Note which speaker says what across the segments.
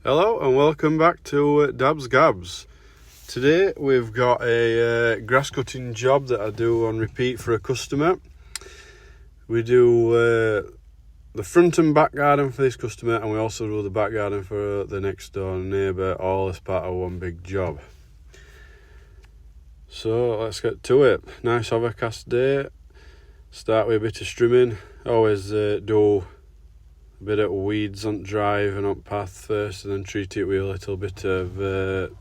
Speaker 1: Hello and welcome back to Gabs. Today we've got a grass cutting job that I do on repeat for a customer. We do the front and back garden for this customer, and we also do the back garden for the next door neighbour, all as part of one big job. So let's get to it. Nice overcast day. Start with a bit of strimming. Always do a bit of weeds on drive and on path first, and then treat it with a little bit of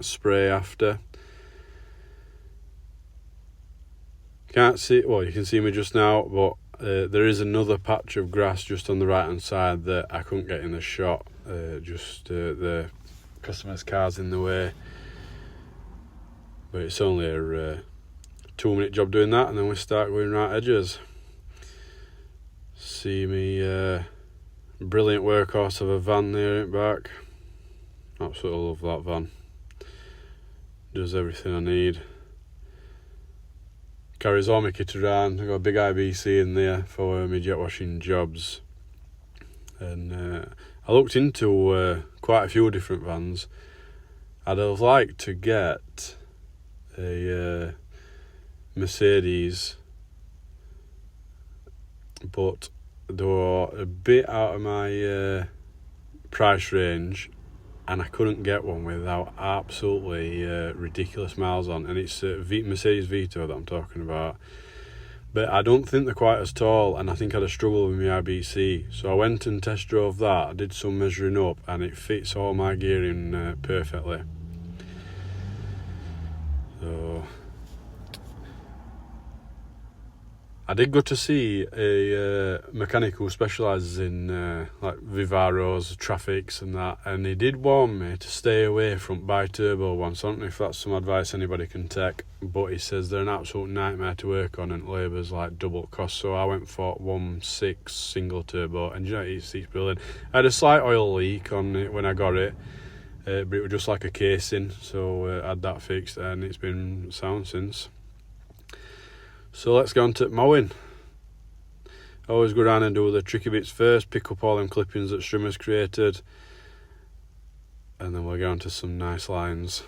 Speaker 1: spray after. Can't see, well, you can see me just now, but there is another patch of grass just on the right hand side that I couldn't get in the shot. The customer's car's in the way, but it's only a 2-minute job doing that, and then we start going right edges. See me brilliant workhorse of a van there in back. Absolutely love that van. Does everything I need. Carries all my kit around. I've got a big IBC in there for my jet washing jobs. And I looked into quite a few different vans. I'd have liked to get a Mercedes, but they were a bit out of my price range, and I couldn't get one without absolutely ridiculous miles on. And it's Mercedes Vito that I'm talking about, but I don't think they're quite as tall, and I think I'd have struggled with my IBC. So I went and test drove that. I did some measuring up, and it fits all my gearing perfectly. So I did go to see a mechanic who specialises in like Vivaros, traffics and that, and he did warn me to stay away from bi-turbo ones. I don't know if that's some advice anybody can take, but he says they're an absolute nightmare to work on and labour's like double cost. So I went for 1.6 single turbo, and you know, it's brilliant. I had a slight oil leak on it when I got it, but it was just like a casing, so I had that fixed, and it's been sound since. So let's go on to mowing. Always go around and do the tricky bits first, pick up all them clippings that Strimmer's created, and then we'll go on to some nice lines.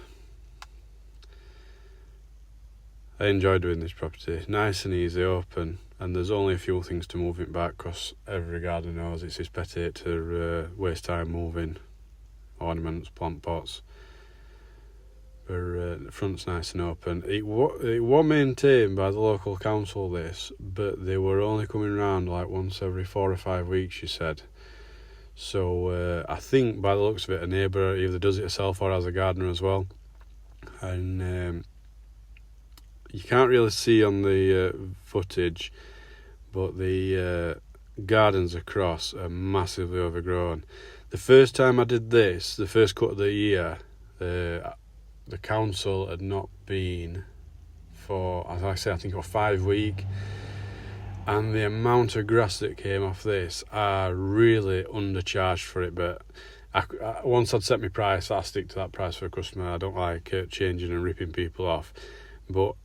Speaker 1: I enjoy doing this property. Nice and easy, open, and there's only a few things to move it back, because every gardener knows it's his pet hate to waste time moving ornaments, plant pots. The front's nice and open. It was maintained by the local council, this, but they were only coming round like once every 4 or 5 weeks, she said. So I think by the looks of it, a neighbour either does it herself or has a gardener as well. And you can't really see on the footage, but the gardens across are massively overgrown. The first time I did this, the first cut of the year, the council had not been for, as I say, I think it was 5 weeks, and the amount of grass that came off this, I really undercharged for it. But once I'd set my price, I stick to that price for a customer. I don't like changing and ripping people off. But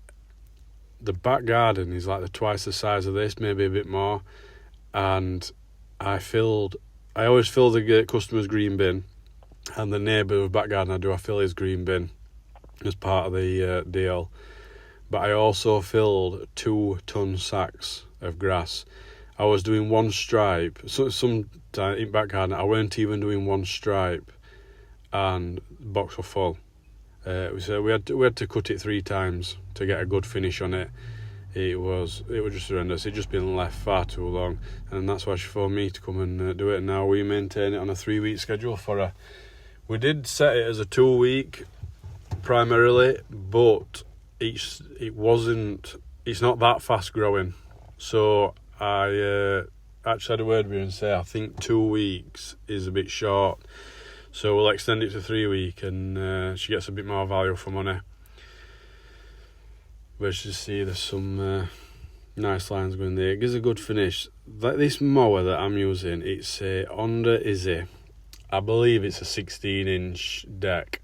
Speaker 1: the back garden is like twice the size of this, maybe a bit more, and I always fill the customer's green bin, and the neighbour of back garden I fill his green bin as part of the deal. But I also filled 2-ton sacks of grass. I was doing one stripe. So some in back garden I weren't even doing one stripe, and the box was full. So we had to cut it 3 times to get a good finish on it. It was just horrendous. It just been left far too long, and that's why she phoned me to come and do it. And now we maintain it on a 3-week schedule for her. We did set it as a 2-week primarily, but it's not that fast growing. So I actually had a word with her and say I think 2 weeks is a bit short, so we'll extend it to 3 weeks, and she gets a bit more value for money. But you see there's some nice lines going there. It gives a good finish. Like this mower that I'm using, it's a Honda Izzy. I believe it's a 16-inch deck.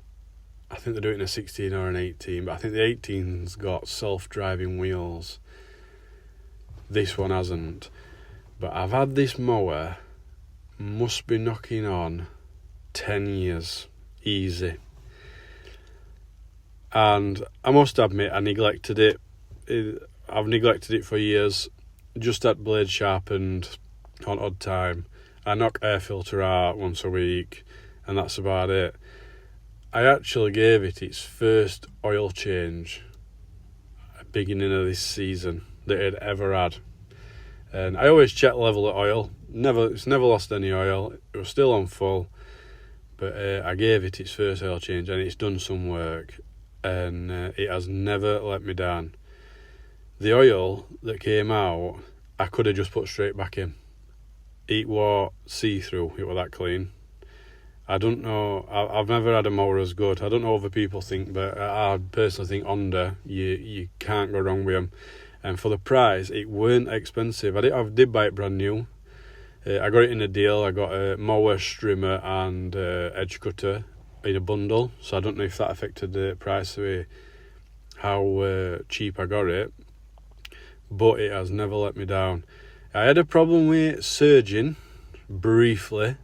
Speaker 1: I think they're doing a 16 or an 18, but I think the 18's got self-driving wheels. This one hasn't. But I've had this mower, must be knocking on 10 years, easy. And I must admit, I neglected it. I've neglected it for years. Just had blade sharpened on odd time. I knock air filter out once a week, and that's about it. I actually gave it its first oil change at the beginning of this season that it had ever had. And I always check level of oil. It's never lost any oil. It was still on full. But I gave it its first oil change, and it's done some work. And it has never let me down. The oil that came out, I could have just put straight back in. It was see-through. It was that clean. I don't know. I've never had a mower as good. I don't know what other people think, but I personally think Honda, you can't go wrong with them. And for the price, it weren't expensive. I did buy it brand new. I got it in a deal. I got a mower, strimmer, and edge cutter in a bundle. So I don't know if that affected the price of how cheap I got it. But it has never let me down. I had a problem with surging briefly,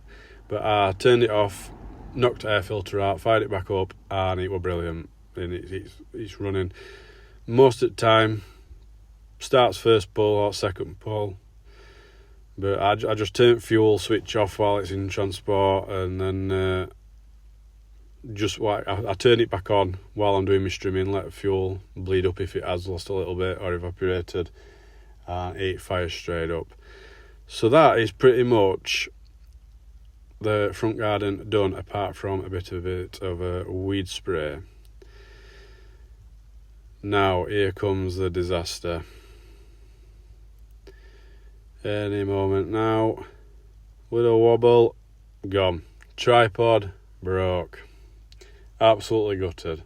Speaker 1: but I turned it off, knocked air filter out, fired it back up, and it was brilliant. And it's running most of the time. Starts first pull or second pull. But I just turn fuel switch off while it's in transport, and then I turn it back on while I'm doing my strimming, let fuel bleed up if it has lost a little bit or evaporated, and it fires straight up. So that is pretty much the front garden done, apart from a bit of a weed spray. Now here comes the disaster. Any moment now. Little wobble, gone. Tripod broke. Absolutely gutted.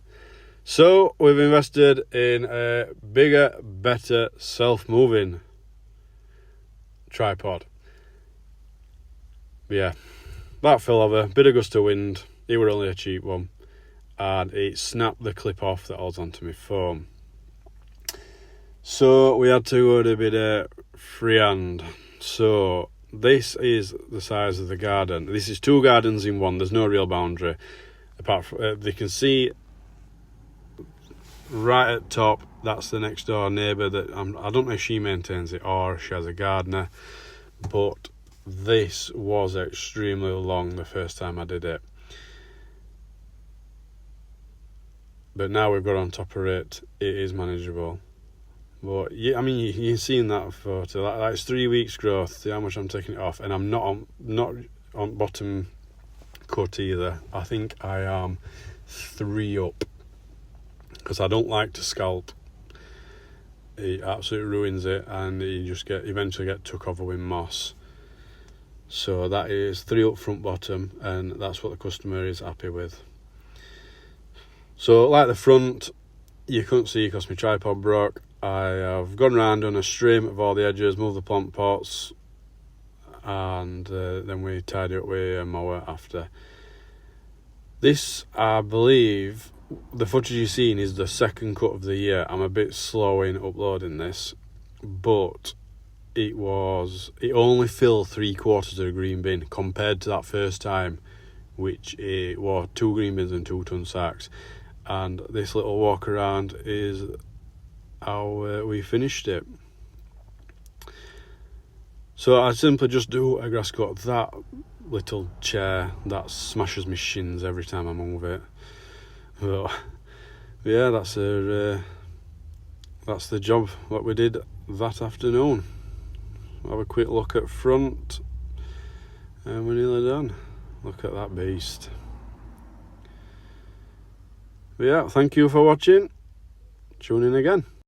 Speaker 1: So we've invested in a bigger, better, self-moving tripod. Yeah, that fell over. Bit of gust of wind. It were only a cheap one, and it snapped the clip off that holds onto my phone. So we had to go to a bit of freehand. So this is the size of the garden. This is 2 gardens in one. There's no real boundary. Apart from they can see right at top, that's the next door neighbour that I don't know if she maintains it or she has a gardener, but this was extremely long the first time I did it. But now we've got on top of it, it is manageable. But yeah, I mean, you can see in that photo, that's 3 weeks growth. See how much I'm taking it off, and I'm not on bottom cut either. I think I am 3 up, because I don't like to scalp. It absolutely ruins it, and you just eventually get took over with moss. So that is 3 up front bottom, and that's what the customer is happy with. So like the front, you couldn't see because my tripod broke. I have gone round on a trim of all the edges, moved the plant pots, and then we tidy up with a mower after. This, I believe, the footage you've seen is the second cut of the year. I'm a bit slow in uploading this, but it only filled 3/4 of a green bin compared to that first time, which it was 2 green bins and 2 ton sacks. And this little walk around is how we finished it. So I simply just do a grass cut. That little chair, that smashes my shins every time I move it. But yeah, that's the job what we did that afternoon. Have a quick look at front, and we're nearly done. Look at that beast. But yeah, thank you for watching. Tune in again.